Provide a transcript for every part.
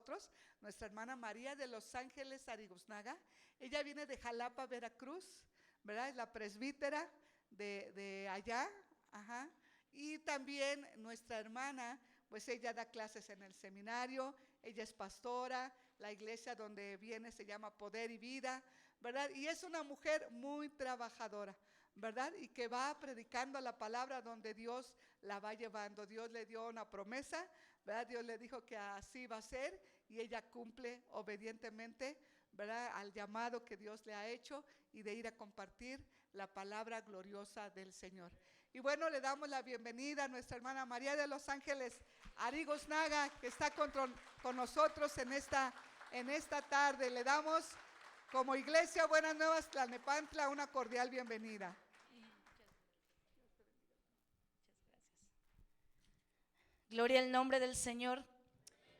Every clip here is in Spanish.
nosotros, nuestra hermana María de Los Ángeles Arigoznaga. Ella viene de Jalapa, Veracruz, ¿verdad? Es la presbítera de allá, ajá. Y también nuestra hermana, pues ella da clases en el seminario, ella es pastora, la iglesia donde viene se llama Poder y Vida, ¿verdad? Y es una mujer muy trabajadora, ¿verdad? Y que va predicando la palabra donde Dios la va llevando. Dios le dio una promesa, ¿verdad? Dios le dijo que así va a ser y ella cumple obedientemente, ¿verdad? Al llamado que Dios le ha hecho y de ir a compartir la palabra gloriosa del Señor. Y bueno, le damos la bienvenida a nuestra hermana María de Los Ángeles Arigoznaga, que está con nosotros en esta tarde. Le damos como Iglesia Buenas Nuevas Tlalnepantla una cordial bienvenida. Muchas gracias. Gloria al nombre del Señor.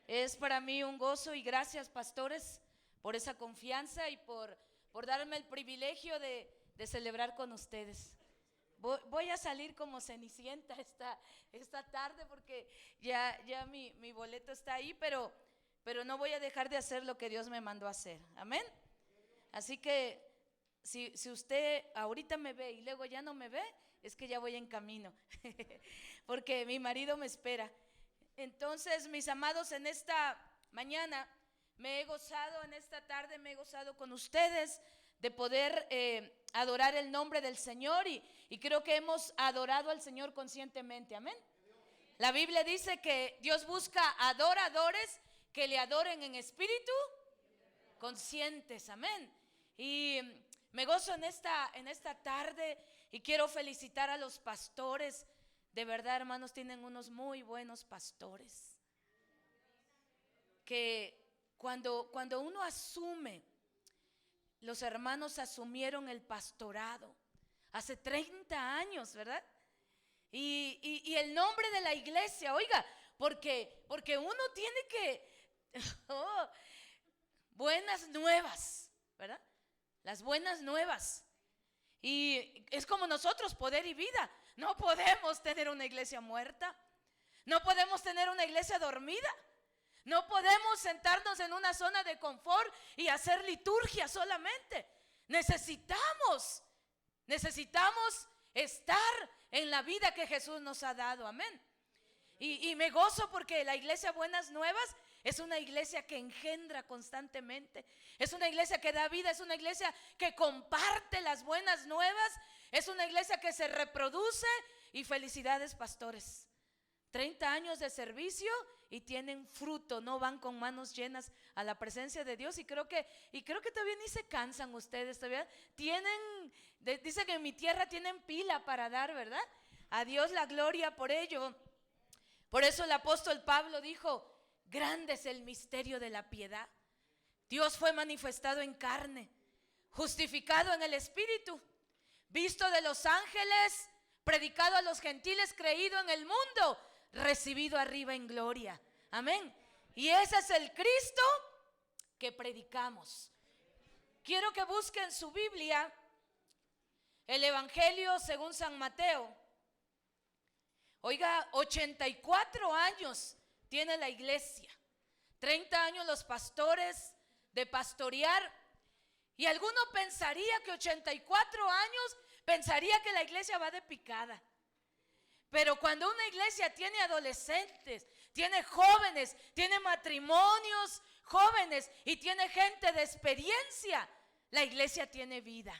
Es para mí un gozo y gracias, pastores, por esa confianza y por darme el privilegio de celebrar con ustedes. Voy a salir como Cenicienta esta tarde porque ya mi boleto está ahí, pero no voy a dejar de hacer lo que Dios me mandó a hacer. Amén. Así que si usted ahorita me ve y luego ya no me ve, es que ya voy en camino porque mi marido me espera. Entonces, mis amados, en esta mañana me he gozado, en esta tarde me he gozado con ustedes de poder adorar el nombre del Señor y creo que hemos adorado al Señor conscientemente. Amén. La Biblia dice que Dios busca adoradores que le adoren en espíritu conscientes. Amén. Y me gozo en esta tarde y quiero felicitar a los pastores. De verdad, hermanos, tienen unos muy buenos pastores que cuando uno asume, los hermanos asumieron el pastorado hace 30 años, ¿verdad? Y el nombre de la iglesia, oiga, porque uno tiene que buenas nuevas, ¿verdad? Las buenas nuevas. Y es como nosotros, Poder y Vida. No podemos tener una iglesia muerta. No podemos tener una iglesia dormida. No podemos sentarnos en una zona de confort y hacer liturgia solamente. Necesitamos estar en la vida que Jesús nos ha dado. Amén. Y me gozo porque la iglesia Buenas Nuevas es una iglesia que engendra constantemente, es una iglesia que da vida, es una iglesia que comparte las buenas nuevas, es una iglesia que se reproduce. Y felicidades, pastores, 30 años de servicio y tienen fruto, no van con manos llenas a la presencia de Dios. Y creo que todavía ni se cansan ustedes, todavía dice que en mi tierra tienen pila para dar, ¿verdad? A Dios la gloria por ello. Por eso el apóstol Pablo dijo: grande es el misterio de la piedad. Dios fue manifestado en carne, justificado en el Espíritu, visto de los ángeles, predicado a los gentiles, creído en el mundo, recibido arriba en gloria. Amén. Y ese es el Cristo que predicamos. Quiero que busquen su Biblia el Evangelio según San Mateo. Oiga, 84 años tiene la iglesia, 30 años los pastores de pastorear. Y alguno pensaría que 84 años, pensaría que la iglesia va de picada. Pero cuando una iglesia tiene adolescentes, tiene jóvenes, tiene matrimonios jóvenes y tiene gente de experiencia, la iglesia tiene vida.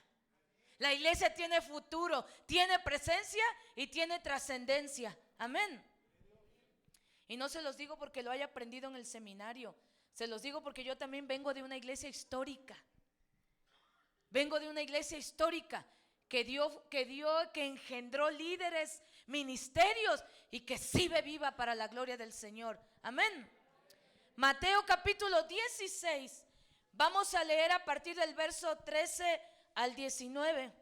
La iglesia tiene futuro, tiene presencia y tiene trascendencia. Amén. Y no se los digo porque lo haya aprendido en el seminario, se los digo porque yo también vengo de una iglesia histórica. Vengo de una iglesia histórica que engendró líderes, ministerios y que sigue viva para la gloria del Señor. Amén. Mateo capítulo 16. Vamos a leer a partir del verso 13 al 19.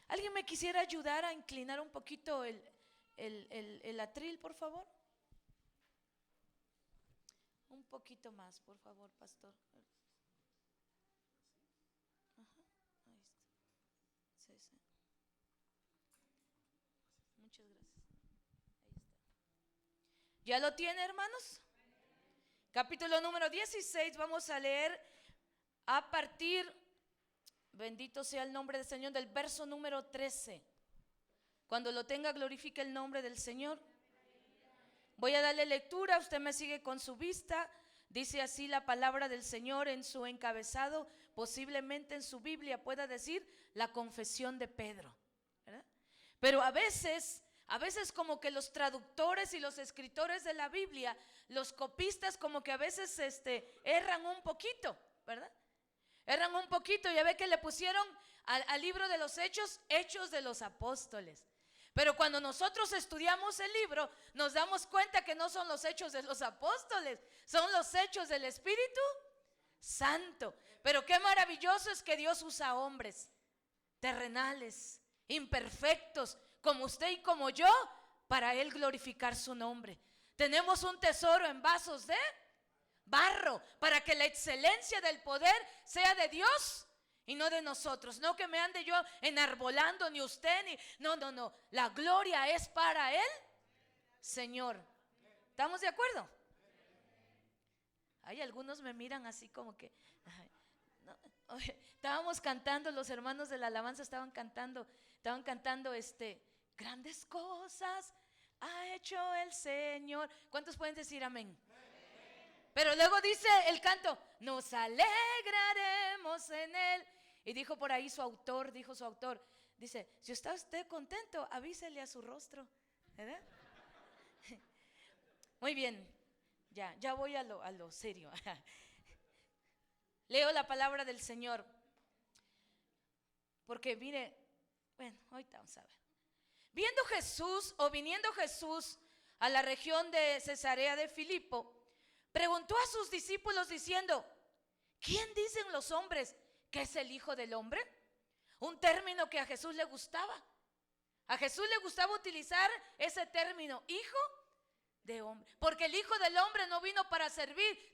¿Alguien me quisiera ayudar a inclinar un poquito el atril, por favor? Un poquito más, por favor, pastor. Ajá, ahí está. Sí, sí. Muchas gracias. Ahí está. ¿Ya lo tiene, hermanos? capítulo número 16, vamos a leer a partir, bendito sea el nombre del Señor, del verso número 13. Cuando lo tenga, glorifique el nombre del Señor. Voy a darle lectura, usted me sigue con su vista. Dice así la palabra del Señor en su encabezado, posiblemente en su Biblia pueda decir la confesión de Pedro, ¿verdad? Pero a veces como que los traductores y los escritores de la Biblia, los copistas como que a veces erran un poquito, ¿verdad? Erran un poquito, ya ve que le pusieron al libro de los Hechos, Hechos de los Apóstoles. Pero cuando nosotros estudiamos el libro, nos damos cuenta que no son los hechos de los apóstoles, son los hechos del Espíritu Santo. Pero qué maravilloso es que Dios usa hombres terrenales, imperfectos, como usted y como yo, para Él glorificar su nombre. Tenemos un tesoro en vasos de barro, para que la excelencia del poder sea de Dios y no de nosotros. No que me ande yo enarbolando, ni usted, ni no. La gloria es para Él, Señor. ¿Estamos de acuerdo? Hay algunos me miran así como que estábamos cantando, los hermanos de la alabanza estaban cantando grandes cosas ha hecho el Señor. ¿Cuántos pueden decir amén? Pero luego dice el canto, nos alegraremos en Él. Y dijo por ahí su autor, dice, si está usted contento, avísele a su rostro, ¿verdad? Muy bien, ya voy a lo serio. Leo la palabra del Señor, porque mire, bueno, ahorita vamos a ver. Viniendo Jesús a la región de Cesarea de Filipo, preguntó a sus discípulos diciendo, ¿quién dicen los hombres que es el Hijo del Hombre? Un término que a Jesús le gustaba. A Jesús le gustaba utilizar ese término, Hijo de Hombre, porque el Hijo del Hombre no vino para servir,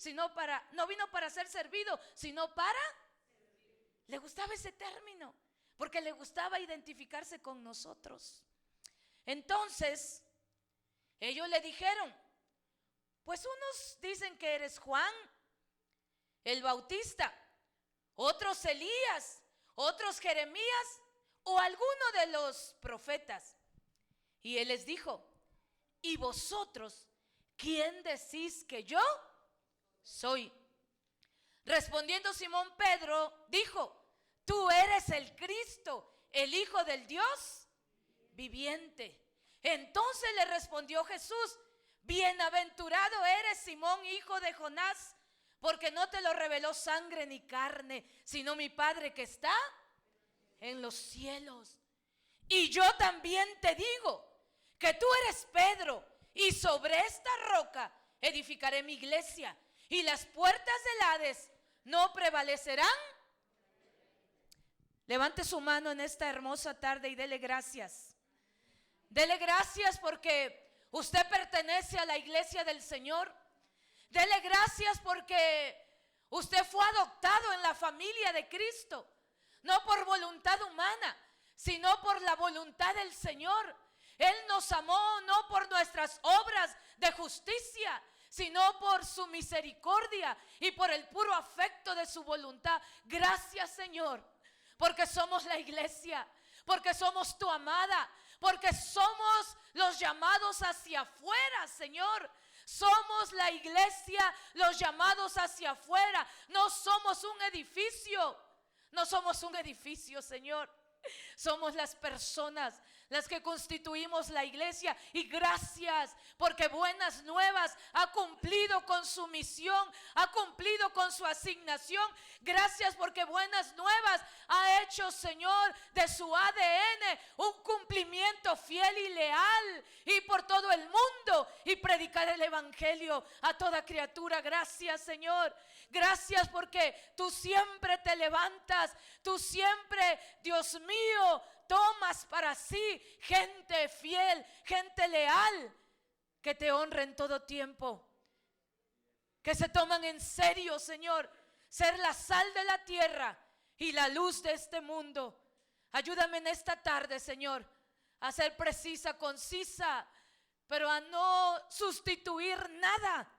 no vino para ser servido, sino para servir. Le gustaba ese término, porque le gustaba identificarse con nosotros. Entonces, ellos le dijeron, pues unos dicen que eres Juan el Bautista, otros Elías, otros Jeremías o alguno de los profetas. Y él les dijo, ¿y vosotros quién decís que yo soy? Respondiendo Simón Pedro dijo, tú eres el Cristo, el Hijo del Dios viviente. Entonces le respondió Jesús, bienaventurado eres Simón, hijo de Jonás, porque no te lo reveló sangre ni carne, sino mi Padre que está en los cielos. Y yo también te digo que tú eres Pedro, y sobre esta roca edificaré mi iglesia, y las puertas del Hades no prevalecerán. Levante su mano en esta hermosa tarde y dele gracias. Dele gracias porque usted pertenece a la iglesia del Señor. Dele gracias porque usted fue adoptado en la familia de Cristo, no por voluntad humana, sino por la voluntad del Señor. Él nos amó no por nuestras obras de justicia, sino por su misericordia y por el puro afecto de su voluntad. Gracias, Señor, porque somos la iglesia, porque somos tu amada, porque somos los llamados hacia afuera, Señor. Somos la iglesia, los llamados hacia afuera. No somos un edificio, no somos un edificio, Señor. Somos las personas las que constituimos la iglesia, y gracias porque Buenas Nuevas ha cumplido con su misión, ha cumplido con su asignación. Gracias porque Buenas Nuevas ha hecho, Señor, de su ADN un cumplimiento fiel y leal, y por todo el mundo y predicar el evangelio a toda criatura. Gracias, Señor. Gracias porque tú siempre te levantas, tú siempre, Dios mío, tomas para sí gente fiel, gente leal, que te honra en todo tiempo, que se toman en serio, Señor, ser la sal de la tierra y la luz de este mundo. Ayúdame en esta tarde, Señor, a ser precisa, concisa, pero a no sustituir nada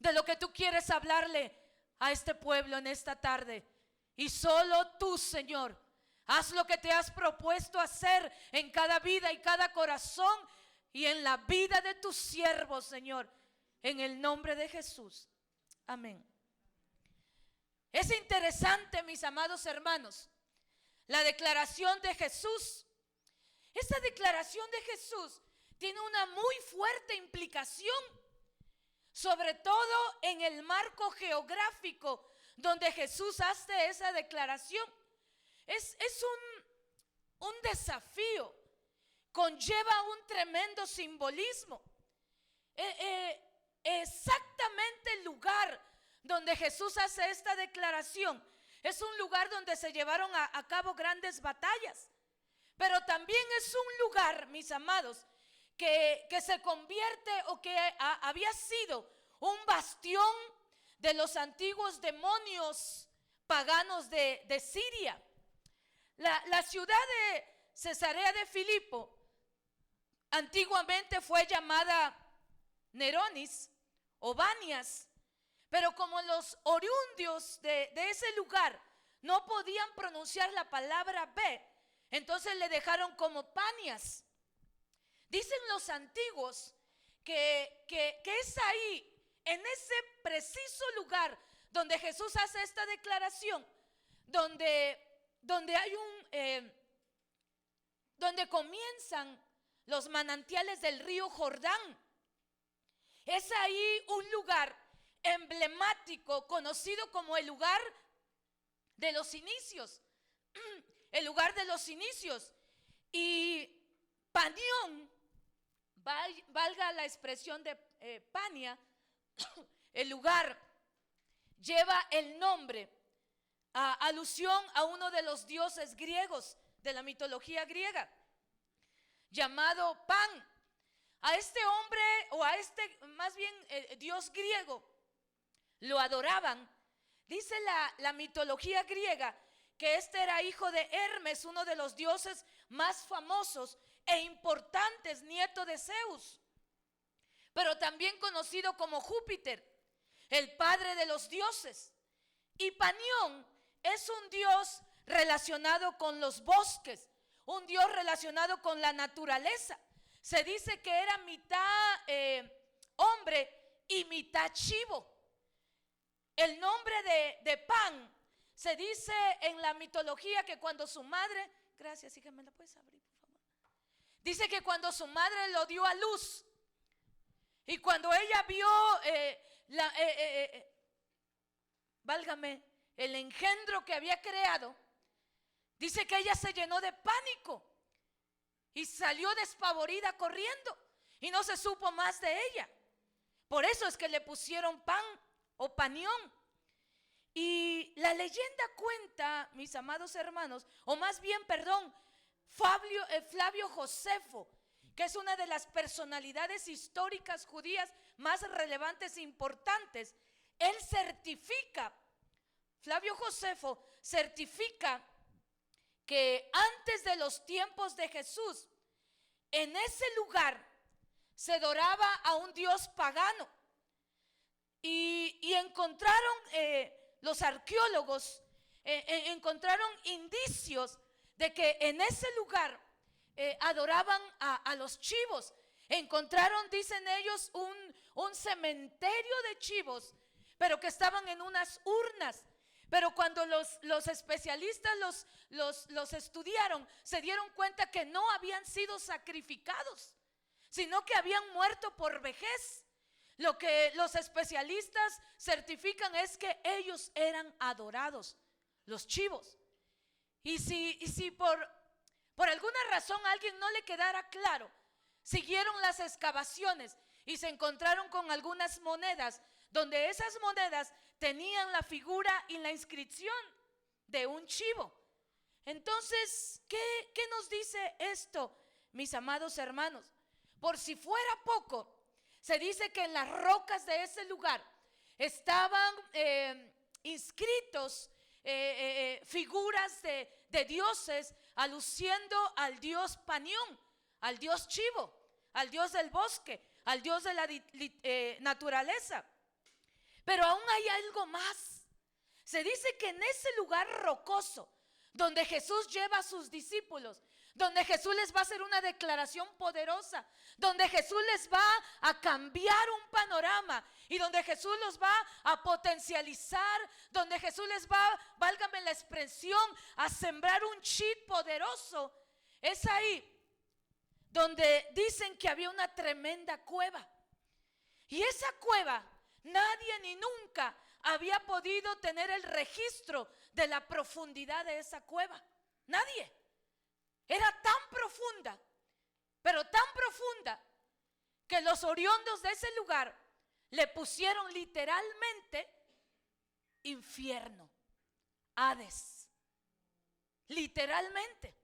de lo que tú quieres hablarle a este pueblo en esta tarde. Y solo tú, Señor, haz lo que te has propuesto hacer en cada vida y cada corazón y en la vida de tus siervos, Señor, en el nombre de Jesús. Amén. Es interesante, mis amados hermanos, la declaración de Jesús. Esta declaración de Jesús tiene una muy fuerte implicación, sobre todo en el marco geográfico donde Jesús hace esa declaración. Es un desafío, conlleva un tremendo simbolismo. Exactamente el lugar donde Jesús hace esta declaración es un lugar donde se llevaron a cabo grandes batallas, pero también es un lugar, mis amados, que se convierte o que había sido un bastión de los antiguos demonios paganos de Siria. La ciudad de Cesarea de Filipo antiguamente fue llamada Neronis o Banias, pero como los oriundios de ese lugar no podían pronunciar la palabra B, entonces le dejaron como Panias. Dicen los antiguos que es ahí, en ese preciso lugar donde Jesús hace esta declaración, donde hay donde comienzan los manantiales del río Jordán. Es ahí un lugar emblemático, conocido como el lugar de los inicios. El lugar de los inicios. Y Panión, valga la expresión de Pania, el lugar lleva el nombre, alusión a uno de los dioses griegos de la mitología griega, llamado Pan. A este hombre, o a este más bien dios griego, lo adoraban. Dice la mitología griega que este era hijo de Hermes, uno de los dioses más famosos e importantes, nieto de Zeus, pero también conocido como Júpiter, el padre de los dioses. Y Panión es un dios relacionado con los bosques, un dios relacionado con la naturaleza. Se dice que era mitad hombre y mitad chivo. El nombre de Pan, se dice en la mitología que cuando su madre, gracias hija, ¿me la puedes abrir por favor? Dice que cuando su madre lo dio a luz y cuando ella vio válgame, el engendro que había creado, dice que ella se llenó de pánico y salió despavorida corriendo y no se supo más de ella. Por eso es que le pusieron Pan o Panión. Y la leyenda cuenta, mis amados hermanos, o más bien, perdón, Flavio Josefo, que es una de las personalidades históricas judías más relevantes e importantes. Él certifica, Flavio Josefo certifica que antes de los tiempos de Jesús, en ese lugar se adoraba a un dios pagano. Y encontraron, los arqueólogos encontraron indicios de que en ese lugar adoraban a los chivos. Encontraron, dicen ellos, un cementerio de chivos, pero que estaban en unas urnas. Pero cuando los especialistas los estudiaron, se dieron cuenta que no habían sido sacrificados, sino que habían muerto por vejez. Lo que los especialistas certifican es que ellos eran adorados, los chivos. Y si por alguna razón a alguien no le quedara claro, siguieron las excavaciones y se encontraron con algunas monedas, donde esas monedas tenían la figura y la inscripción de un chivo. Entonces, ¿qué nos dice esto, mis amados hermanos? Por si fuera poco, se dice que en las rocas de ese lugar estaban inscritos figuras de dioses, aluciendo al dios Panión, al dios chivo, al dios del bosque, al dios de la naturaleza. Pero aún hay algo más. Se dice que en ese lugar rocoso, donde Jesús lleva a sus discípulos, donde Jesús les va a hacer una declaración poderosa, donde Jesús les va a cambiar un panorama y donde Jesús los va a potencializar, donde Jesús les va, válgame la expresión, a sembrar un chip poderoso. Es ahí donde dicen que había una tremenda cueva. Y esa cueva, nadie ni nunca había podido tener el registro de la profundidad de esa cueva. Nadie. Era tan profunda, pero tan profunda, que los oriundos de ese lugar le pusieron literalmente infierno, Hades. Literalmente.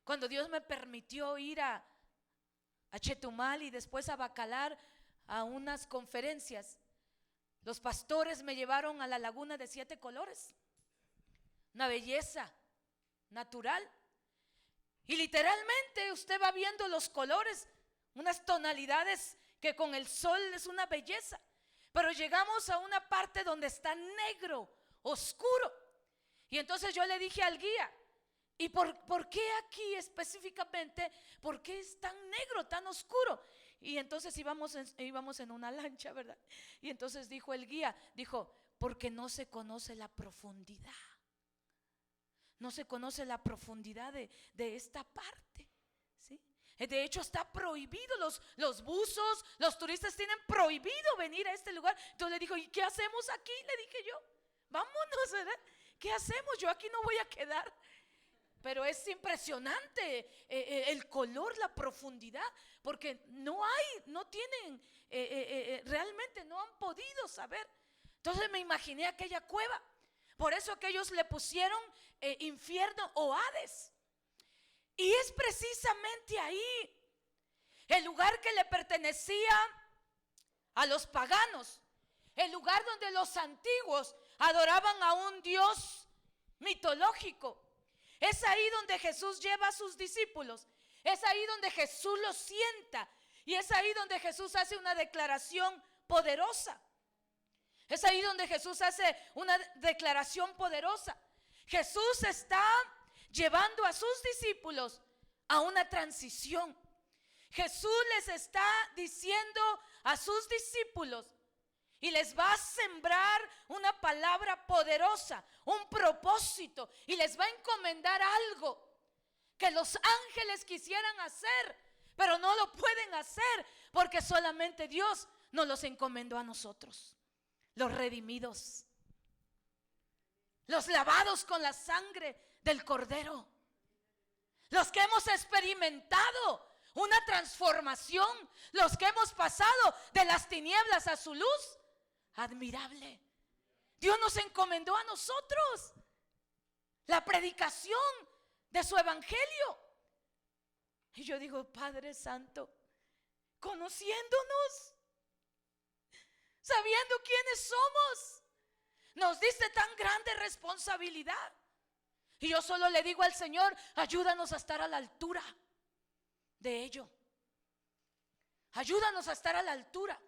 Cuando Dios me permitió ir a Chetumal y después a Bacalar a unas conferencias, los pastores me llevaron a la laguna de 7 colores, una belleza natural. Y literalmente usted va viendo los colores, unas tonalidades que con el sol es una belleza. Pero llegamos a una parte donde está negro, oscuro. Y entonces yo le dije al guía, ¿y por qué aquí específicamente? ¿Por qué es tan negro, tan oscuro? Y entonces íbamos en una lancha, ¿verdad? Y entonces dijo el guía, porque no se conoce la profundidad. No se conoce la profundidad de esta parte, ¿sí? De hecho está prohibido, los buzos, los turistas tienen prohibido venir a este lugar. Entonces le dijo, ¿y qué hacemos aquí? Le dije yo, vámonos, ¿verdad? ¿Qué hacemos? Yo aquí no voy a quedar. Pero es impresionante el color, la profundidad, porque no tienen, realmente no han podido saber. Entonces me imaginé aquella cueva. Por eso que ellos le pusieron infierno o Hades. Y es precisamente ahí el lugar que le pertenecía a los paganos, el lugar donde los antiguos adoraban a un Dios mitológico. Es ahí donde Jesús lleva a sus discípulos. Es ahí donde Jesús los sienta. Y es ahí donde Jesús hace una declaración poderosa. Es ahí donde Jesús hace una declaración poderosa. Jesús está llevando a sus discípulos a una transición. Jesús les está diciendo a sus discípulos y les va a sembrar una palabra poderosa, un propósito, y les va a encomendar algo que los ángeles quisieran hacer, pero no lo pueden hacer porque solamente Dios nos los encomendó a nosotros, los redimidos, los lavados con la sangre del Cordero, los que hemos experimentado una transformación, los que hemos pasado de las tinieblas a su luz admirable. Dios nos encomendó a nosotros la predicación de su evangelio. Y yo digo, Padre Santo, conociéndonos, sabiendo quiénes somos, nos diste tan grande responsabilidad. Y yo solo le digo al Señor, ayúdanos a estar a la altura de ello. Ayúdanos a estar a la altura.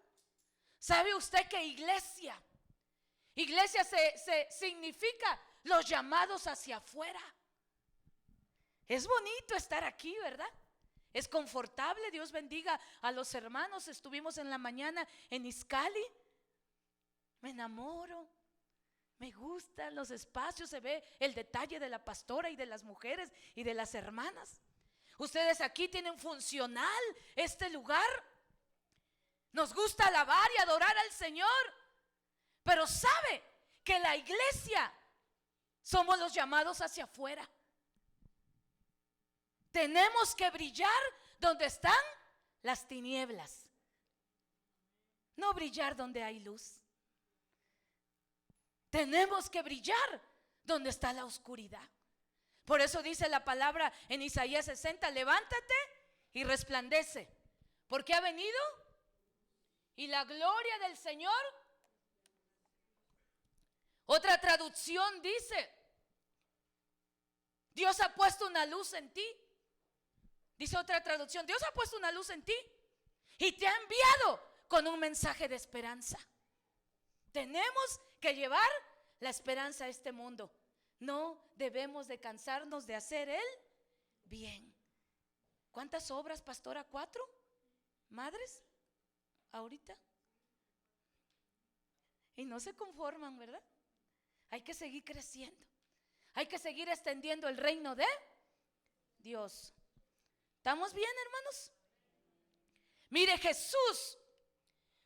¿Sabe usted que iglesia se significa los llamados hacia afuera? Es bonito estar aquí, ¿verdad? Es confortable. Dios bendiga a los hermanos. Estuvimos en la mañana en Izcali. Me enamoro. Me gustan los espacios. Se ve el detalle de la pastora y de las mujeres y de las hermanas. Ustedes aquí tienen funcional este lugar. Nos gusta alabar y adorar al Señor. Pero sabe que la iglesia somos los llamados hacia afuera. Tenemos que brillar donde están las tinieblas, no brillar donde hay luz. Tenemos que brillar donde está la oscuridad. Por eso dice la palabra en Isaías 60, levántate y resplandece, porque ha venido y la gloria del Señor. Otra traducción dice, Dios ha puesto una luz en ti. Dice otra traducción, Dios ha puesto una luz en ti y te ha enviado con un mensaje de esperanza. Tenemos que llevar la esperanza a este mundo. No debemos de cansarnos de hacer el bien. ¿Cuántas obras, pastora? 4 madres ahorita. Y no se conforman, ¿verdad? Hay que seguir creciendo. Hay que seguir extendiendo el reino de Dios. ¿Estamos bien, hermanos? Mire, Jesús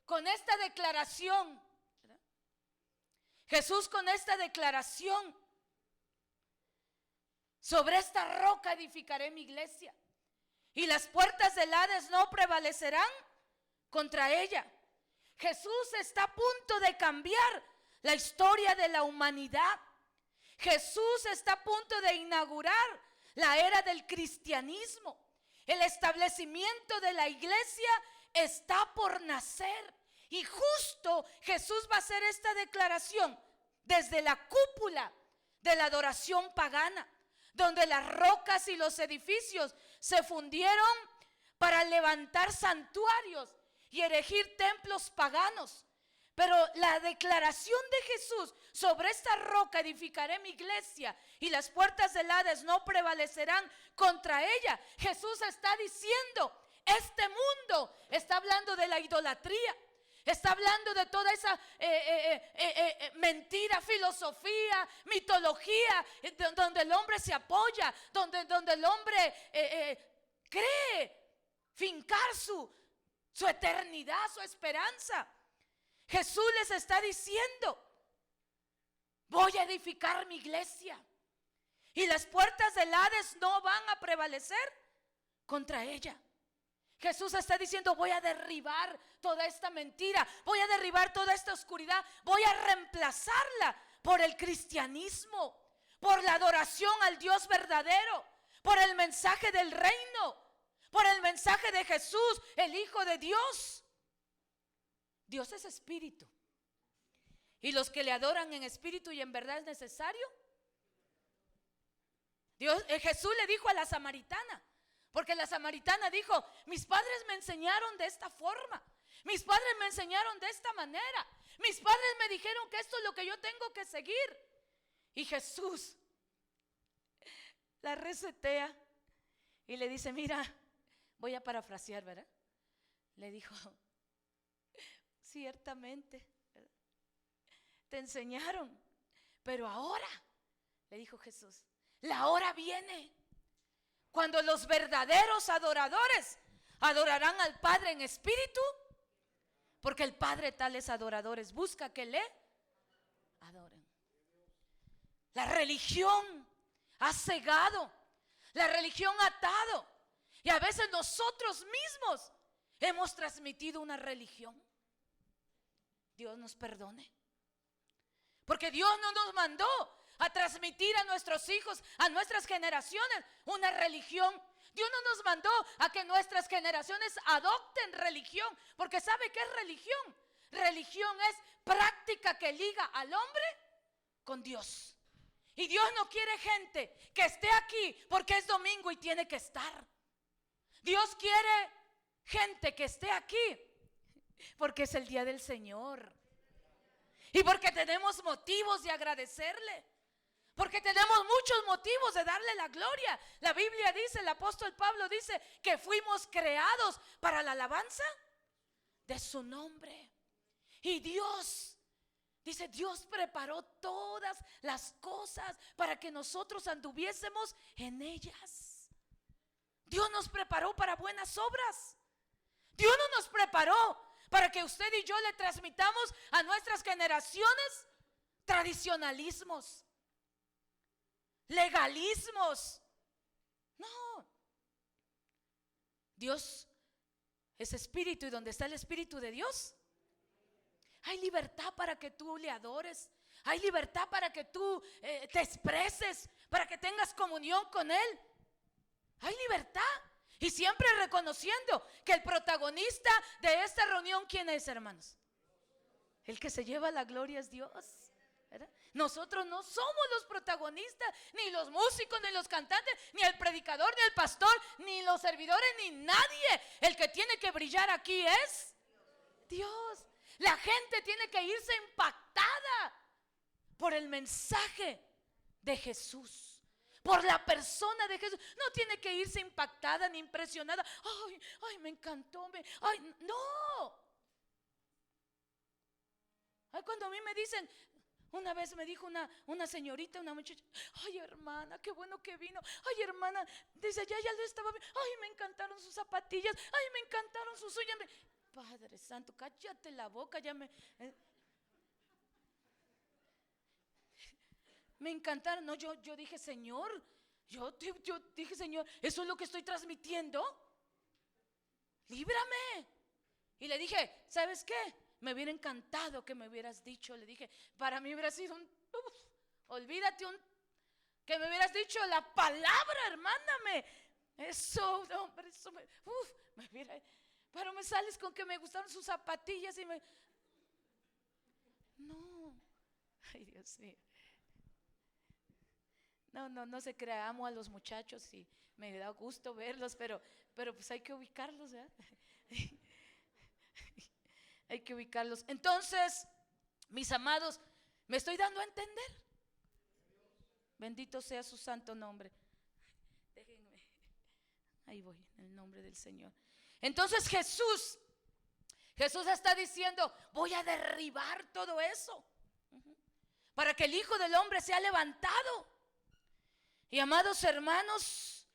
con esta declaración, ¿verdad? Jesús con esta declaración: sobre esta roca edificaré mi iglesia, y las puertas del Hades no prevalecerán contra ella. Jesús está a punto de cambiar la historia de la humanidad. Jesús está a punto de inaugurar la era del cristianismo. El establecimiento de la iglesia está por nacer. Y justo Jesús va a hacer esta declaración desde la cúpula de la adoración pagana, donde las rocas y los edificios se fundieron para levantar santuarios y erigir templos paganos. Pero la declaración de Jesús: sobre esta roca edificaré mi iglesia, y las puertas del Hades no prevalecerán contra ella. Jesús está diciendo: este mundo está hablando de la idolatría, está hablando de toda esa mentira, filosofía, mitología, donde el hombre se apoya, donde el hombre cree fincar su eternidad, su esperanza. Jesús les está diciendo: voy a edificar mi iglesia, y las puertas del Hades no van a prevalecer contra ella. Jesús está diciendo: voy a derribar toda esta mentira, voy a derribar toda esta oscuridad, voy a reemplazarla por el cristianismo, por la adoración al Dios verdadero, por el mensaje del reino, por el mensaje de Jesús, el Hijo de Dios. Dios es espíritu, y los que le adoran en espíritu y en verdad es necesario. Jesús le dijo a la samaritana, porque la samaritana dijo: mis padres me enseñaron de esta forma, mis padres me enseñaron de esta manera, mis padres me dijeron que esto es lo que yo tengo que seguir. Y Jesús la resetea y le dice: mira, voy a parafrasear, ¿verdad? Le dijo: ciertamente, ¿verdad?, te enseñaron, pero ahora, le dijo Jesús, la hora viene cuando los verdaderos adoradores adorarán al Padre en espíritu, porque el Padre tales adoradores busca que le adoren. La religión ha cegado, la religión ha atado, y a veces nosotros mismos hemos transmitido una religión. Dios nos perdone, porque Dios no nos mandó a transmitir a nuestros hijos, a nuestras generaciones, una religión. Dios no nos mandó a que nuestras generaciones adopten religión, porque ¿sabe qué es religión? Religión es práctica que liga al hombre con Dios. Y Dios no quiere gente que esté aquí porque es domingo y tiene que estar. Dios quiere gente que esté aquí porque es el día del Señor, y porque tenemos motivos de agradecerle, porque tenemos muchos motivos de darle la gloria. La Biblia dice, el apóstol Pablo dice que fuimos creados para la alabanza de su nombre. Y Dios, dice, Dios preparó todas las cosas para que nosotros anduviésemos en ellas. Dios nos preparó para buenas obras. Dios no nos preparó para que usted y yo le transmitamos a nuestras generaciones tradicionalismos, legalismos. No. Dios es espíritu, y donde está el espíritu de Dios hay libertad para que tú le adores. Hay libertad para que tú te expreses, para que tengas comunión con Él. Hay libertad. Y siempre reconociendo que el protagonista de esta reunión, ¿quién es, hermanos? El que se lleva la gloria es Dios, ¿verdad? Nosotros no somos los protagonistas, ni los músicos, ni los cantantes, ni el predicador, ni el pastor, ni los servidores, ni nadie. El que tiene que brillar aquí es Dios. La gente tiene que irse impactada por el mensaje de Jesús, por la persona de Jesús. No tiene que irse impactada ni impresionada. Ay, me encantó. Ay, no. Ay, cuando a mí me dicen, una vez me dijo una señorita, una muchacha, ay, hermana, qué bueno que vino. Ay, hermana, dice, ya lo estaba viendo. Ay, me encantaron sus zapatillas. Ay, me encantaron sus uñas. Padre Santo, cállate la boca, ya me encantaron. No, yo dije, Señor, yo dije, Señor, eso es lo que estoy transmitiendo. Líbrame. Y le dije, ¿sabes qué? Me hubiera encantado que me hubieras dicho. Le dije, para mí hubiera sido olvídate que me hubieras dicho la palabra, hermana. Eso, hombre, eso me hubiera. Pero me sales con que me gustaron sus zapatillas y no. Ay, Dios mío. No se crea, amo a los muchachos y me da gusto verlos, pero pues hay que ubicarlos, ¿verdad? Hay que ubicarlos. Entonces, mis amados, ¿me estoy dando a entender? Bendito sea su santo nombre. Déjenme. Ahí voy, en el nombre del Señor. Entonces Jesús está diciendo, voy a derribar todo eso para que el Hijo del Hombre sea levantado. Y amados hermanos,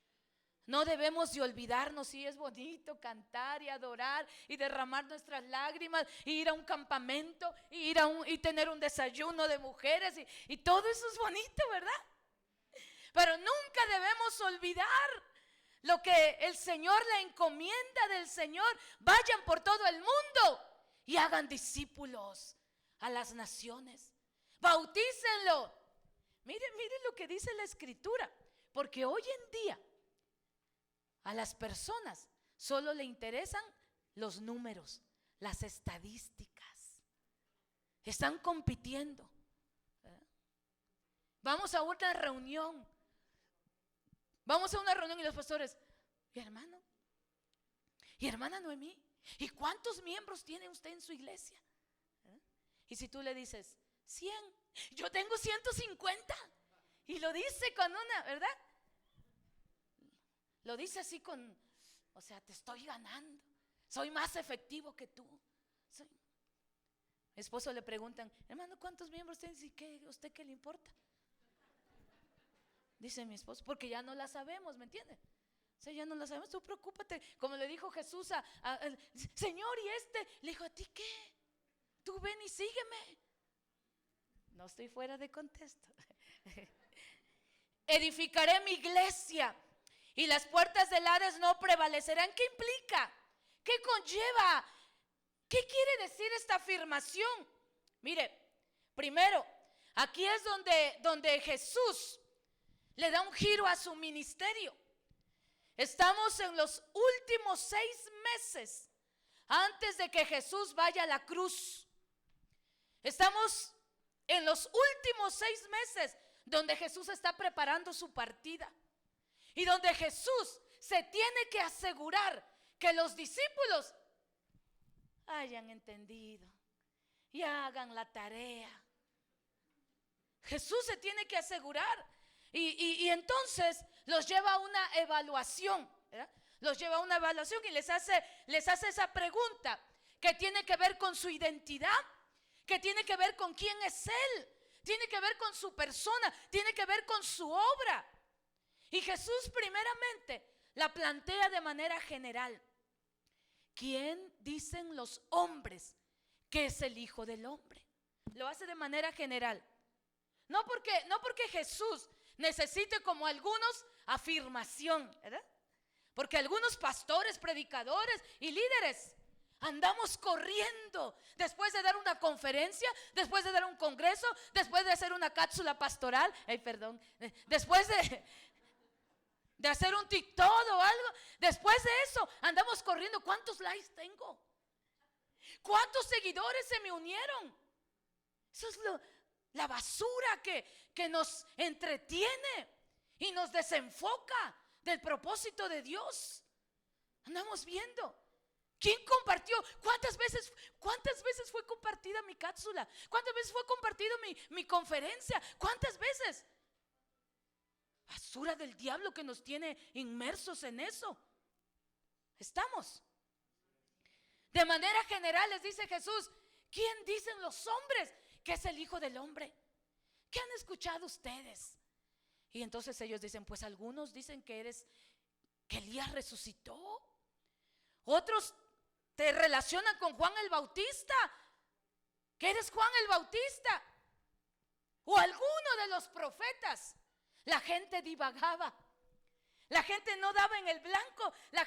no debemos de olvidarnos. Sí, es bonito cantar y adorar y derramar nuestras lágrimas, y ir a un campamento, y tener un desayuno de mujeres, y todo eso es bonito, ¿verdad? Pero nunca debemos olvidar lo que el Señor, la encomienda del Señor: vayan por todo el mundo y hagan discípulos a las naciones, bautícenlo. Miren lo que dice la Escritura, porque hoy en día a las personas solo le interesan los números, las estadísticas. Están compitiendo. Vamos a una reunión. Y los pastores, y hermano, y hermana Noemí, ¿y cuántos miembros tiene usted en su iglesia? Y si tú le dices 100, yo tengo 150. Y lo dice con una, ¿verdad? Lo dice así o sea, te estoy ganando. Soy más efectivo que tú. Mi esposo le preguntan, hermano, ¿cuántos miembros tienes? ¿Y usted qué le importa? Dice mi esposo, porque ya no la sabemos, ¿me entiende? O sea, ya no la sabemos, tú preocúpate. Como le dijo Jesús al Señor, y le dijo, ¿a ti qué? Tú ven y sígueme. No estoy fuera de contexto. Edificaré mi iglesia y las puertas del Hades no prevalecerán. ¿Qué implica? ¿Qué conlleva? ¿Qué quiere decir esta afirmación? Mire, primero, aquí es donde Jesús le da un giro a su ministerio. Estamos en los últimos 6 meses antes de que Jesús vaya a la cruz. Estamos en los últimos 6 meses donde Jesús está preparando su partida, y donde Jesús se tiene que asegurar que los discípulos hayan entendido y hagan la tarea. Jesús se tiene que asegurar, y entonces los lleva a una evaluación, ¿verdad? Los lleva a una evaluación y les hace esa pregunta que tiene que ver con su identidad, que tiene que ver con quién es Él, tiene que ver con su persona, tiene que ver con su obra. Y Jesús primeramente la plantea de manera general. ¿Quién dicen los hombres que es el Hijo del Hombre? Lo hace de manera general. No porque Jesús necesite, como algunos, afirmación, ¿verdad? Porque algunos pastores, predicadores y líderes andamos corriendo después de dar una conferencia, después de dar un congreso, después de hacer una cápsula pastoral, después de hacer un TikTok o algo. Después de eso andamos corriendo. ¿Cuántos likes tengo? ¿Cuántos seguidores se me unieron? Eso es la basura que nos entretiene y nos desenfoca del propósito de Dios. Andamos viendo. ¿Quién compartió? ¿Cuántas veces fue compartida mi cápsula? ¿Cuántas veces fue compartido mi conferencia? ¿Cuántas veces? Basura del diablo que nos tiene inmersos en eso. ¿Estamos? De manera general les dice Jesús, ¿quién dicen los hombres que es el Hijo del Hombre? ¿Qué han escuchado ustedes? Y entonces ellos dicen, pues algunos dicen que Elías resucitó. Otros te relacionan con Juan el Bautista, que eres Juan el Bautista, o alguno de los profetas. La gente divagaba, la gente no daba en el blanco, la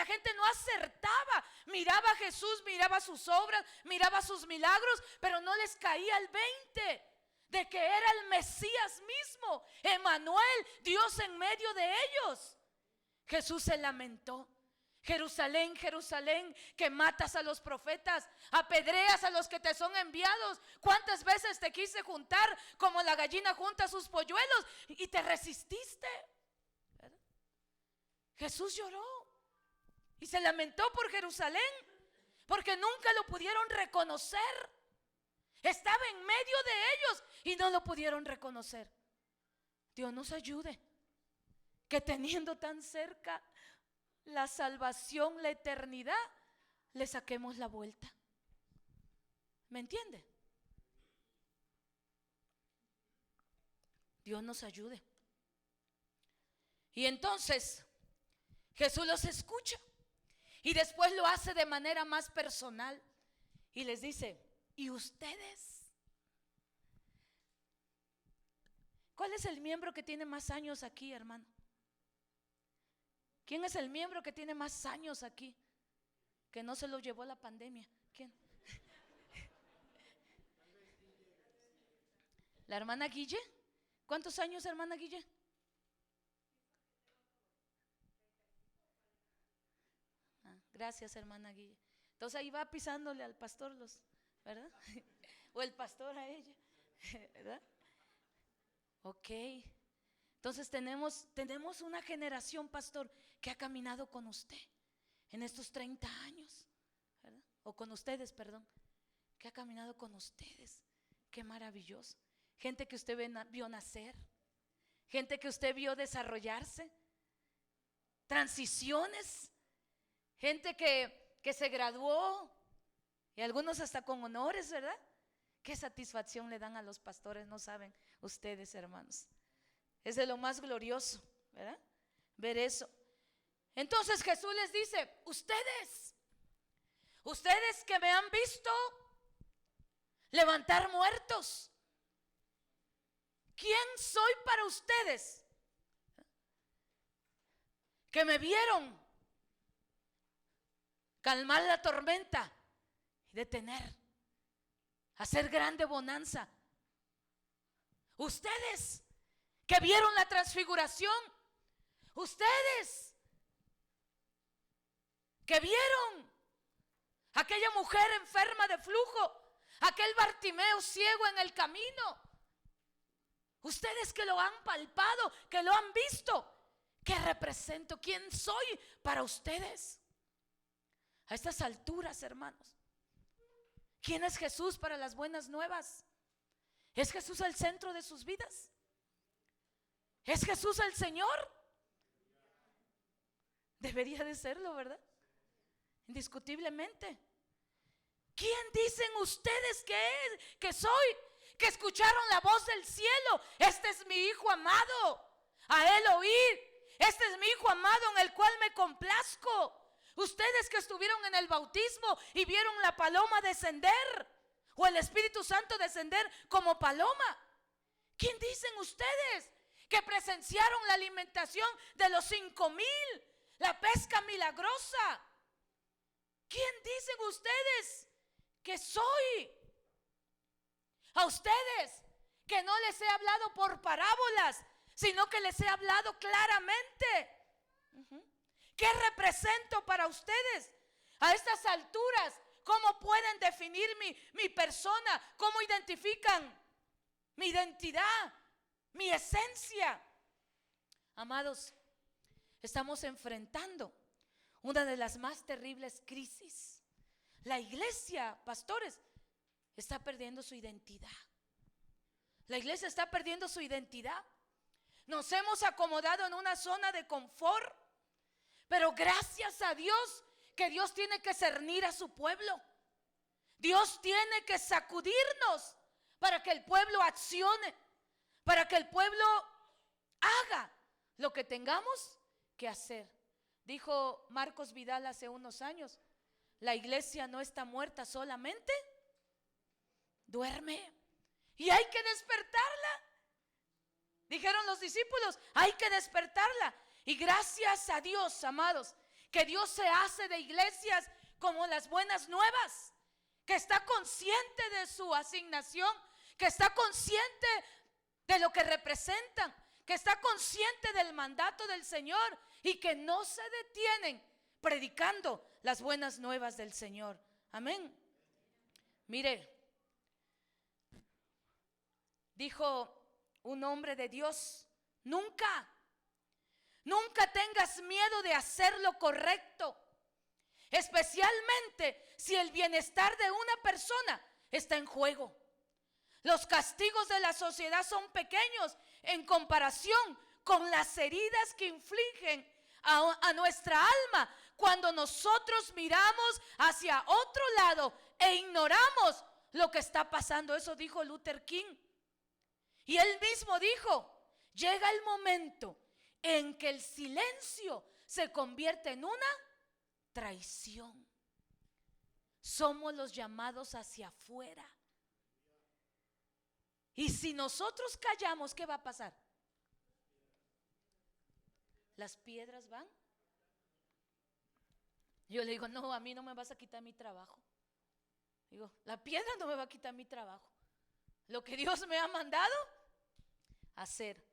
gente no acertaba. Miraba a Jesús, miraba sus obras, miraba sus milagros, pero no les caía el 20 de que era el Mesías mismo, Emmanuel, Dios en medio de ellos. Jesús se lamentó. Jerusalén, Jerusalén, que matas a los profetas, apedreas a los que te son enviados. ¿Cuántas veces te quise juntar como la gallina junta sus polluelos y te resististe? ¿Verdad? Jesús lloró y se lamentó por Jerusalén porque nunca lo pudieron reconocer. Estaba en medio de ellos y no lo pudieron reconocer. Dios nos ayude, que teniendo tan cerca la salvación, la eternidad, le saquemos la vuelta. ¿Me entiende? Dios nos ayude. Y entonces Jesús los escucha y después lo hace de manera más personal y les dice, ¿y ustedes? ¿Cuál es el miembro que tiene más años aquí, hermano? ¿Quién es el miembro que tiene más años aquí? Que no se lo llevó la pandemia. ¿Quién? ¿La hermana Guille? ¿Cuántos años, hermana Guille? Gracias, hermana Guille. Entonces ahí va pisándole al pastor ¿verdad? O el pastor a ella, ¿verdad? Ok. Entonces tenemos una generación, pastor, que ha caminado con usted en estos 30 años, ¿verdad? O con ustedes, perdón, que ha caminado con ustedes. Qué maravilloso. Gente que usted vio nacer, gente que usted vio desarrollarse, transiciones, gente que se graduó y algunos hasta con honores, ¿verdad? Qué satisfacción le dan a los pastores, no saben ustedes, hermanos. Es de lo más glorioso, ¿verdad? Ver eso. Entonces Jesús les dice, ustedes que me han visto levantar muertos, ¿quién soy para ustedes? Que me vieron calmar la tormenta y detener, hacer grande bonanza. Ustedes que vieron la transfiguración, ustedes que vieron aquella mujer enferma de flujo, aquel Bartimeo ciego en el camino, ustedes que lo han palpado, que lo han visto, ¿qué represento? ¿Quién soy para ustedes? A estas alturas, hermanos, ¿quién es Jesús para las buenas nuevas? ¿Es Jesús el centro de sus vidas? ¿Es Jesús el Señor? Debería de serlo, ¿verdad? Indiscutiblemente. ¿Quién dicen ustedes que soy? Que escucharon la voz del cielo. Este es mi hijo amado, a él oíd. Este es mi hijo amado en el cual me complazco. Ustedes que estuvieron en el bautismo y vieron la paloma descender, o el Espíritu Santo descender como paloma. ¿Quién dicen ustedes que presenciaron la alimentación de los 5,000, la pesca milagrosa? ¿Quién dicen ustedes que soy? A ustedes que no les he hablado por parábolas, sino que les he hablado claramente. ¿Qué represento para ustedes? A estas alturas, ¿cómo pueden definir mi persona? ¿Cómo identifican mi identidad, mi esencia? Amados, estamos enfrentando una de las más terribles crisis. La iglesia, pastores, está perdiendo su identidad. La iglesia está perdiendo su identidad. Nos hemos acomodado en una zona de confort, pero gracias a Dios que Dios tiene que cernir a su pueblo. Dios tiene que sacudirnos para que el pueblo accione, para que el pueblo haga lo que tengamos que hacer. Dijo Marcos Vidal hace unos años: la iglesia no está muerta, solamente duerme. Y hay que despertarla. Dijeron los discípulos, hay que despertarla. Y gracias a Dios, amados, que Dios se hace de iglesias como las buenas nuevas, que está consciente de su asignación, que está consciente de lo que representan, que está consciente del mandato del Señor y que no se detienen predicando las buenas nuevas del Señor. Amén. Mire, dijo un hombre de Dios: nunca tengas miedo de hacer lo correcto, especialmente si el bienestar de una persona está en juego. Los castigos de la sociedad son pequeños en comparación con las heridas que infligen a nuestra alma cuando nosotros miramos hacia otro lado e ignoramos lo que está pasando. Eso dijo Luther King. Y él mismo dijo: llega el momento en que el silencio se convierte en una traición. Somos los llamados hacia afuera. Y si nosotros callamos, ¿qué va a pasar? Las piedras van. Yo le digo: no, a mí no me vas a quitar mi trabajo. Digo, la piedra no me va a quitar mi trabajo. Lo que Dios me ha mandado hacer.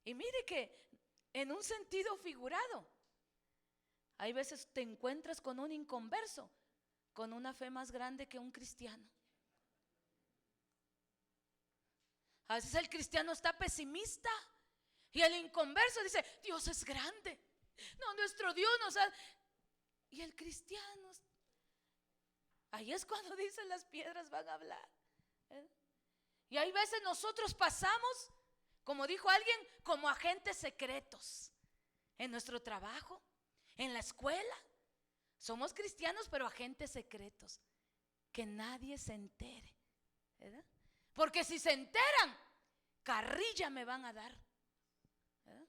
Y mire que en un sentido figurado, hay veces te encuentras con un inconverso con una fe más grande que un cristiano. A veces el cristiano está pesimista y el inconverso dice: Dios es grande. No, nuestro Dios nos ha... Y el cristiano, ahí es cuando dicen las piedras van a hablar. Y hay veces nosotros pasamos, como dijo alguien, como agentes secretos en nuestro trabajo, en la escuela. Somos cristianos, pero agentes secretos, que nadie se entere, ¿verdad? Porque si se enteran, carrilla me van a dar, ¿verdad?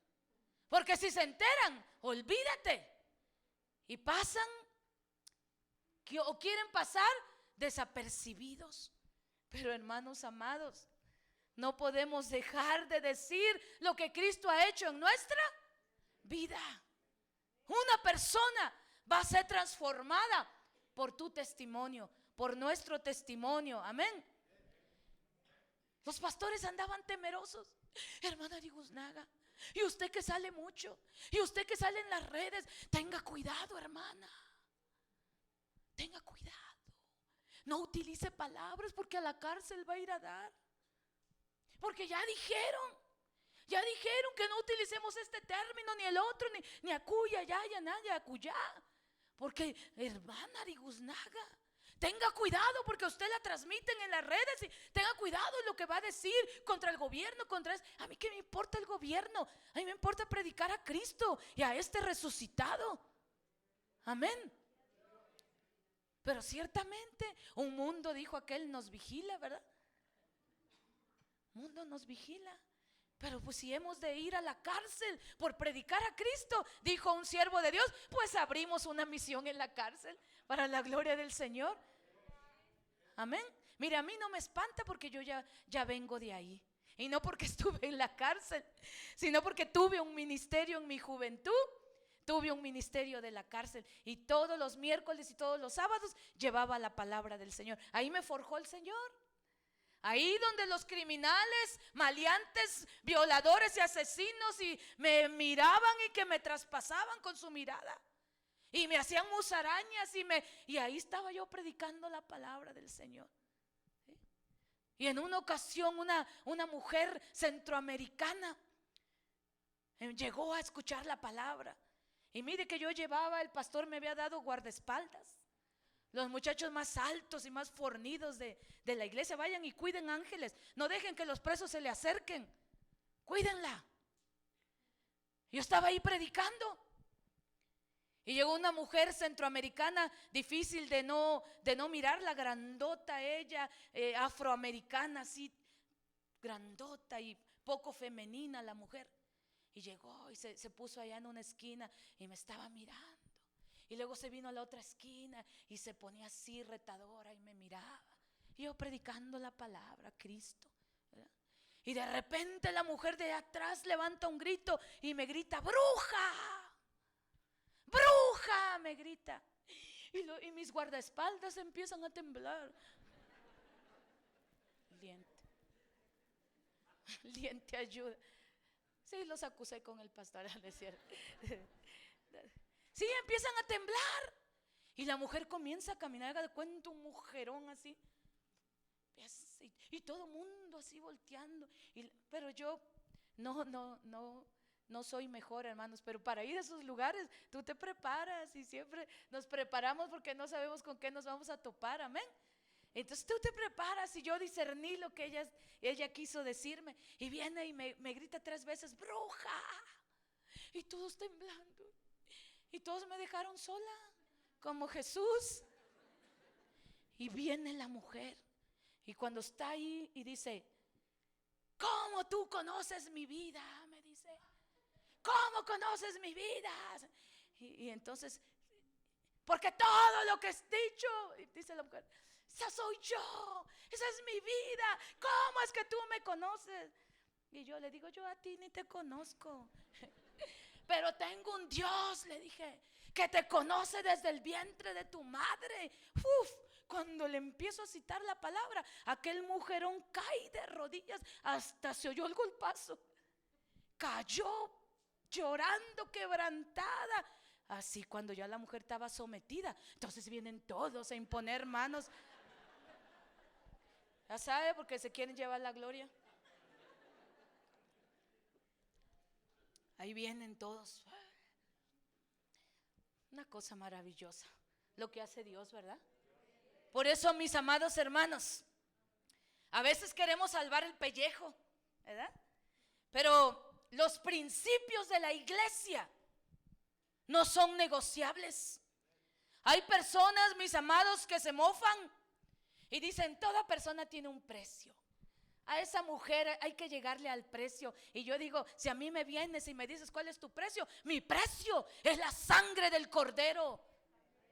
Porque si se enteran, olvídate. Y pasan o quieren pasar desapercibidos. Pero hermanos amados, no podemos dejar de decir lo que Cristo ha hecho en nuestra vida. Una persona va a ser transformada por tu testimonio, por nuestro testimonio. Amén. Los pastores andaban temerosos. Hermana Ariguznaga, y usted que sale mucho, y usted que sale en las redes, tenga cuidado, hermana. Tenga cuidado. No utilice palabras porque a la cárcel va a ir a dar. Porque ya dijeron que no utilicemos este término, ni el otro, ni acuya, ya, nada, acuyá. Porque, hermana Ariguznaga, tenga cuidado porque usted la transmiten en las redes y tenga cuidado en lo que va a decir contra el gobierno, a mí qué me importa el gobierno, a mí me importa predicar a Cristo y a este resucitado. Amén. Pero ciertamente un mundo, dijo aquel, nos vigila, ¿verdad? Mundo nos vigila. Pero pues si hemos de ir a la cárcel por predicar a Cristo, dijo un siervo de Dios, pues abrimos una misión en la cárcel para la gloria del Señor. Amén. Mire, a mí no me espanta porque yo ya vengo de ahí. Y no porque estuve en la cárcel, sino porque tuve un ministerio en mi juventud. Tuve un ministerio de la cárcel y todos los miércoles y todos los sábados llevaba la palabra del Señor. Ahí me forjó el Señor. Ahí donde los criminales, maleantes, violadores y asesinos y me miraban y que me traspasaban con su mirada y me hacían musarañas y ahí estaba yo predicando la palabra del Señor. ¿Sí? Y en una ocasión una mujer centroamericana llegó a escuchar la palabra Y mire que yo llevaba, el pastor me había dado guardaespaldas. Los muchachos más altos y más fornidos de la iglesia, vayan y cuiden ángeles. No dejen que los presos se le acerquen. Cuídenla. Yo estaba ahí predicando. Y llegó una mujer centroamericana, difícil de no mirarla, grandota ella, afroamericana, así, grandota y poco femenina la mujer. Y llegó y se puso allá en una esquina y me estaba mirando. Y luego se vino a la otra esquina y se ponía así retadora y me miraba. Y yo predicando la palabra, Cristo, ¿verdad? Y de repente la mujer de atrás levanta un grito y me grita: ¡bruja! ¡Bruja! Me grita. Y mis guardaespaldas empiezan a temblar. Liente, ayuda. Sí, los acusé con el pastor, ¿no es cierto? Sí, empiezan a temblar. Y la mujer comienza a caminar, haga de cuenta un mujerón así. Y todo el mundo así volteando. Pero yo no soy mejor, hermanos, pero para ir a esos lugares tú te preparas y siempre nos preparamos porque no sabemos con qué nos vamos a topar, amén. Entonces tú te preparas y yo discerní lo que ella quiso decirme y viene y me grita 3 veces: ¡bruja! Y todos temblando y todos me dejaron sola como Jesús. Y viene la mujer y cuando está ahí y dice: ¿cómo tú conoces mi vida? Me dice: ¿cómo conoces mi vida? Y entonces, porque todo lo que has dicho, dice la mujer, esa soy yo, esa es mi vida, ¿cómo es que tú me conoces? Y yo le digo: yo a ti ni te conozco, pero tengo un Dios, le dije, que te conoce desde el vientre de tu madre. Cuando le empiezo a citar la palabra, aquel mujerón cae de rodillas, hasta se oyó el golpazo, cayó llorando, quebrantada. Así cuando ya la mujer estaba sometida, entonces vienen todos a imponer manos. Ya sabe, porque se quieren llevar la gloria. Ahí vienen todos. Una cosa maravillosa lo que hace Dios, ¿verdad? Por eso, mis amados hermanos, a veces queremos salvar el pellejo, ¿verdad? Pero los principios de la iglesia no son negociables. Hay personas, mis amados, que se mofan y dicen: toda persona tiene un precio. A esa mujer hay que llegarle al precio. Y yo digo: si a mí me vienes y me dices cuál es tu precio, mi precio es la sangre del cordero,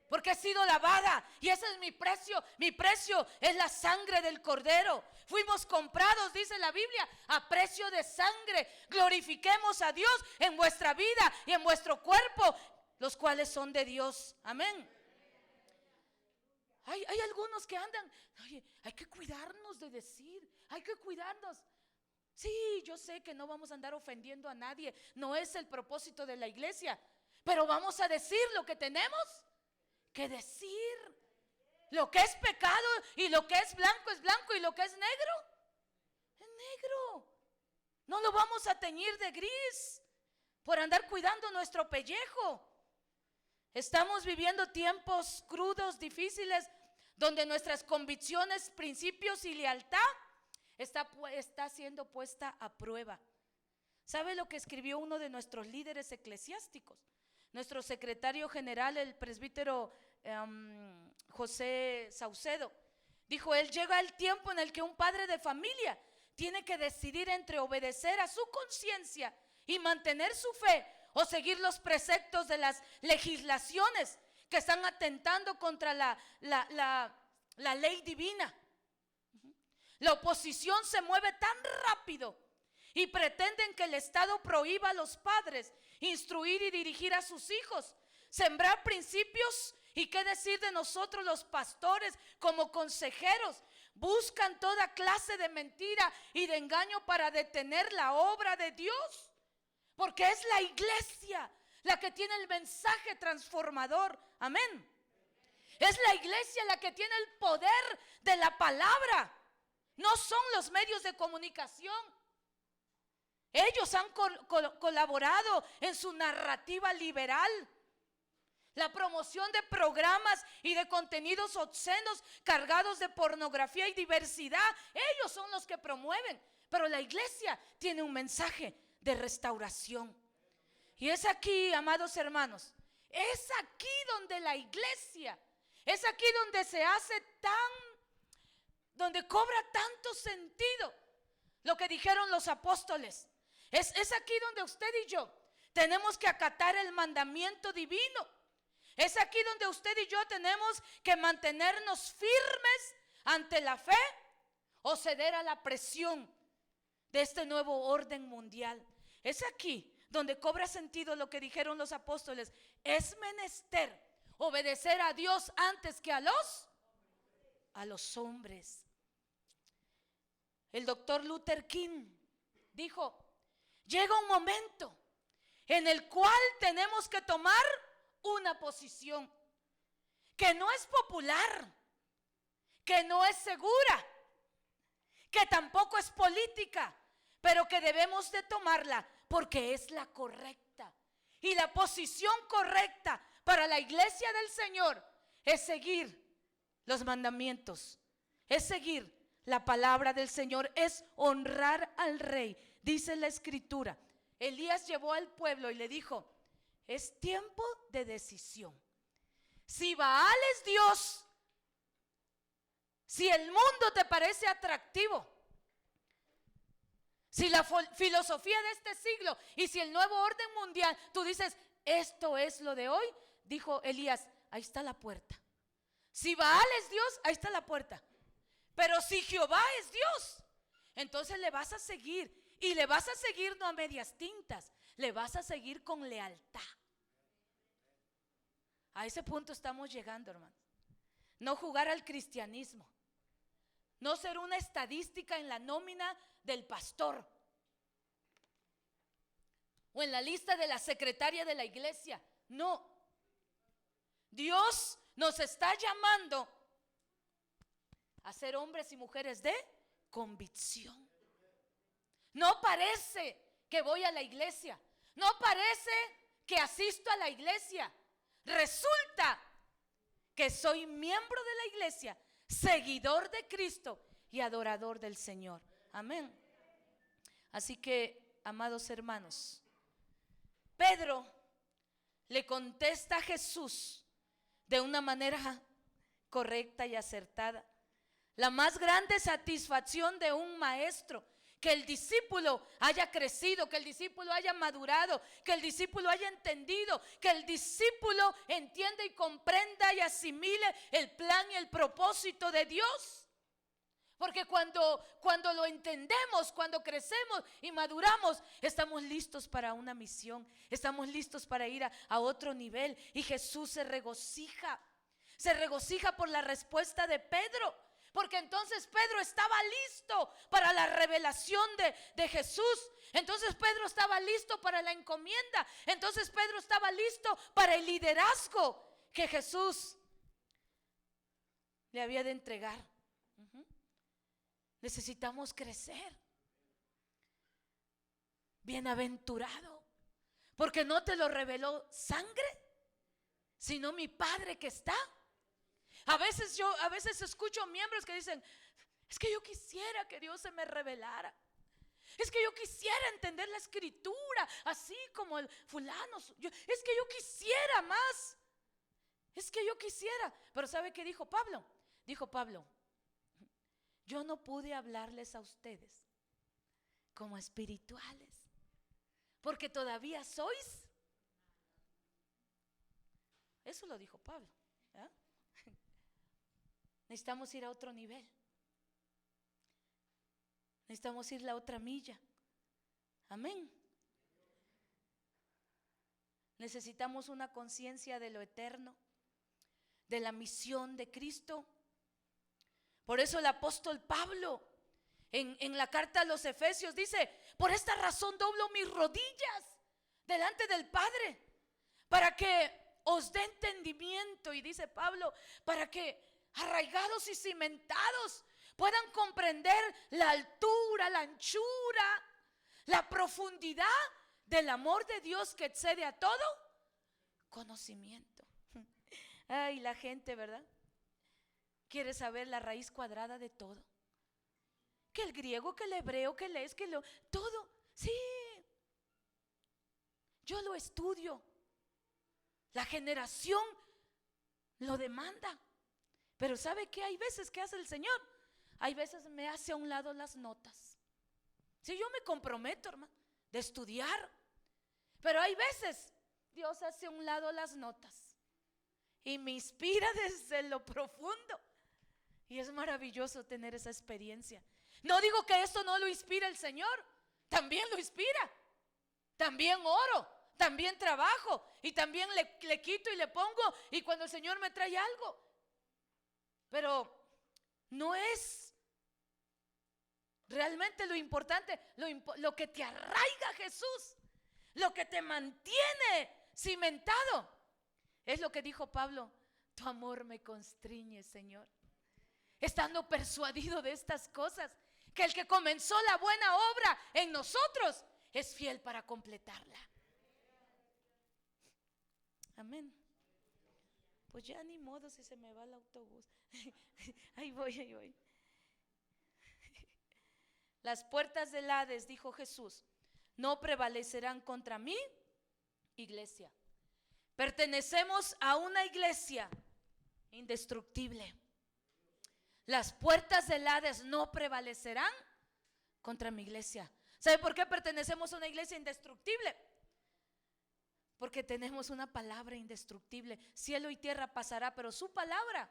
porque he sido lavada y ese es mi precio. Mi precio es la sangre del cordero. Fuimos comprados, dice la Biblia, a precio de sangre. Glorifiquemos a Dios en vuestra vida y en vuestro cuerpo, los cuales son de Dios. Amén. Hay algunos que andan: oye, hay que cuidarnos de decir, hay que cuidarnos. Sí, yo sé que no vamos a andar ofendiendo a nadie, no es el propósito de la iglesia, pero vamos a decir lo que tenemos que decir. Lo que es pecado y lo que es blanco, y lo que es negro es negro. No lo vamos a teñir de gris por andar cuidando nuestro pellejo. Estamos viviendo tiempos crudos, difíciles, donde nuestras convicciones, principios y lealtad está siendo puesta a prueba. ¿Sabe lo que escribió uno de nuestros líderes eclesiásticos? Nuestro secretario general, el presbítero José Saucedo, dijo él: llega el tiempo en el que un padre de familia tiene que decidir entre obedecer a su conciencia y mantener su fe, o seguir los preceptos de las legislaciones que están atentando contra la ley divina. La oposición se mueve tan rápido y pretenden que el Estado prohíba a los padres instruir y dirigir a sus hijos, sembrar principios. ¿Y qué decir de nosotros los pastores como consejeros? Buscan toda clase de mentira y de engaño para detener la obra de Dios, porque es la iglesia la que tiene el mensaje transformador. Amén. Es la iglesia la que tiene el poder de la palabra, no son los medios de comunicación. Ellos han colaborado en su narrativa liberal. La promoción de programas y de contenidos obscenos cargados de pornografía y diversidad. Ellos son los que promueven. Pero la iglesia tiene un mensaje de restauración. Y es aquí, amados hermanos, es aquí donde la iglesia, es aquí donde se hace donde cobra tanto sentido lo que dijeron los apóstoles. Es aquí donde usted y yo tenemos que acatar el mandamiento divino. Es aquí donde usted y yo tenemos que mantenernos firmes ante la fe o ceder a la presión de este nuevo orden mundial. Es aquí donde cobra sentido lo que dijeron los apóstoles. Es menester obedecer a Dios antes que a los hombres. El doctor Luther King dijo: llega un momento en el cual tenemos que tomar una posición que no es popular, que no es segura, que tampoco es política, pero que debemos de tomarla porque es la correcta. Y la posición correcta para la iglesia del Señor es seguir los mandamientos, es seguir la palabra del Señor, es honrar al rey. Dice la escritura, Elías llevó al pueblo y le dijo: es tiempo de decisión. Si Baal es Dios, si el mundo te parece atractivo, si la filosofía de este siglo y si el nuevo orden mundial, tú dices, esto es lo de hoy, dijo Elías, ahí está la puerta. Si Baal es Dios, ahí está la puerta. Pero si Jehová es Dios, entonces le vas a seguir. Y le vas a seguir no a medias tintas, le vas a seguir con lealtad. A ese punto estamos llegando, hermanos. No jugar al cristianismo, no ser una estadística en la nómina del pastor o en la lista de la secretaria de la iglesia. No, Dios nos está llamando a ser hombres y mujeres de convicción. No parece que voy a la iglesia, no parece que asisto a la iglesia. Resulta que soy miembro de la iglesia, seguidor de Cristo y adorador del Señor. Amén. Así que, amados hermanos, Pedro le contesta a Jesús de una manera correcta y acertada. La más grande satisfacción de un maestro, que el discípulo haya crecido, que el discípulo haya madurado, que el discípulo haya entendido, que el discípulo entienda y comprenda y asimile el plan y el propósito de Dios. Porque cuando lo entendemos, cuando crecemos y maduramos, estamos listos para una misión, estamos listos para ir a otro nivel. Y Jesús se regocija por la respuesta de Pedro. Porque entonces Pedro estaba listo para la revelación de Jesús. Entonces Pedro estaba listo para la encomienda. Entonces Pedro estaba listo para el liderazgo que Jesús le había de entregar. Necesitamos crecer. Bienaventurado, porque no te lo reveló sangre, sino mi Padre que está. A veces escucho miembros que dicen: es que yo quisiera que Dios se me revelara. Es que yo quisiera entender la escritura así como el fulano. Es que yo quisiera más. Es que yo quisiera. Pero ¿sabe qué dijo Pablo? Dijo Pablo: yo no pude hablarles a ustedes como espirituales, porque todavía sois. Eso lo dijo Pablo. Necesitamos ir a otro nivel. Necesitamos ir la otra milla. Amén. Necesitamos una conciencia de lo eterno, de la misión de Cristo. Por eso el apóstol Pablo en la carta a los Efesios dice: por esta razón doblo mis rodillas delante del Padre, para que os dé entendimiento. Y dice Pablo, para que arraigados y cimentados puedan comprender la altura, la anchura, la profundidad del amor de Dios que excede a todo conocimiento. Ay, la gente, ¿verdad? Quiere saber la raíz cuadrada de todo. Que el griego, que el hebreo, que el que lo, todo. Sí, yo lo estudio. La generación lo demanda. Pero ¿sabe qué? Hay veces que hace el Señor. Hay veces me hace a un lado las notas. Si yo me comprometo, hermano, de estudiar. Pero hay veces Dios hace a un lado las notas y me inspira desde lo profundo. Y es maravilloso tener esa experiencia. No digo que esto no lo inspira el Señor. También lo inspira. También oro. También trabajo. Y también le quito y le pongo. Y cuando el Señor me trae algo. Pero no es realmente lo importante. Lo que te arraiga a Jesús. Lo que te mantiene cimentado. Es lo que dijo Pablo. Tu amor me constriñe, Señor. Estando persuadido de estas cosas, que el que comenzó la buena obra en nosotros es fiel para completarla. Amén. Pues ya ni modo si se me va el autobús. Ahí voy. Las puertas del Hades, dijo Jesús, no prevalecerán contra mí, iglesia. Pertenecemos a una iglesia indestructible. Las puertas del Hades no prevalecerán contra mi iglesia. ¿Sabe por qué pertenecemos a una iglesia indestructible? Porque tenemos una palabra indestructible. Cielo y tierra pasará, pero su palabra.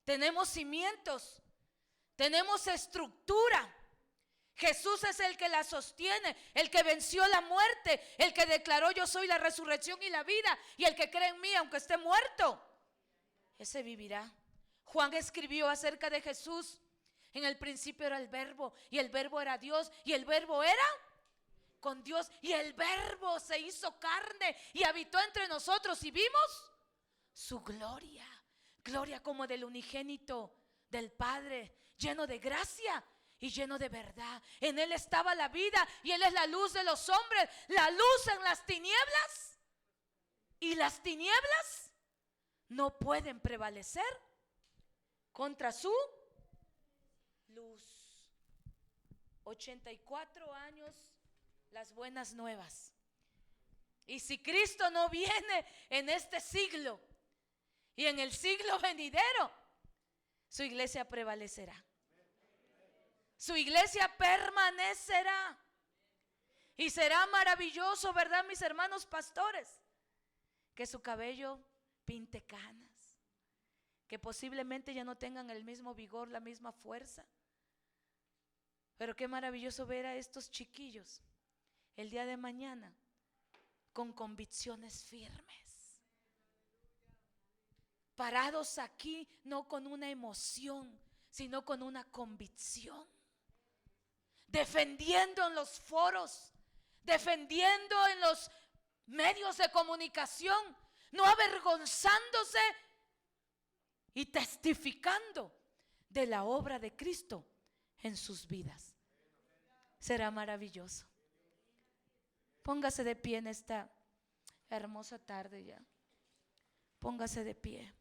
Tenemos cimientos, tenemos estructura. Jesús es el que la sostiene, el que venció la muerte, el que declaró yo soy la resurrección y la vida, y el que cree en mí aunque esté muerto, ese vivirá. Juan escribió acerca de Jesús: en el principio era el verbo, y el verbo era Dios, y el verbo era con Dios, y el verbo se hizo carne y habitó entre nosotros, y vimos su gloria, gloria como del unigénito del Padre, lleno de gracia y lleno de verdad. En él estaba la vida y él es la luz de los hombres, la luz en las tinieblas, y las tinieblas no pueden prevalecer contra su luz. 84 años las buenas nuevas. Y si Cristo no viene en este siglo y en el siglo venidero, su iglesia prevalecerá. Su iglesia permanecerá. Y será maravilloso, ¿verdad, mis hermanos pastores? Que su cabello pinte canas, que posiblemente ya no tengan el mismo vigor, la misma fuerza. Pero qué maravilloso ver a estos chiquillos el día de mañana con convicciones firmes, parados aquí no con una emoción, sino con una convicción, defendiendo en los foros, defendiendo en los medios de comunicación, no avergonzándose y testificando de la obra de Cristo en sus vidas. Será maravilloso. Póngase de pie en esta hermosa tarde ya. Póngase de pie.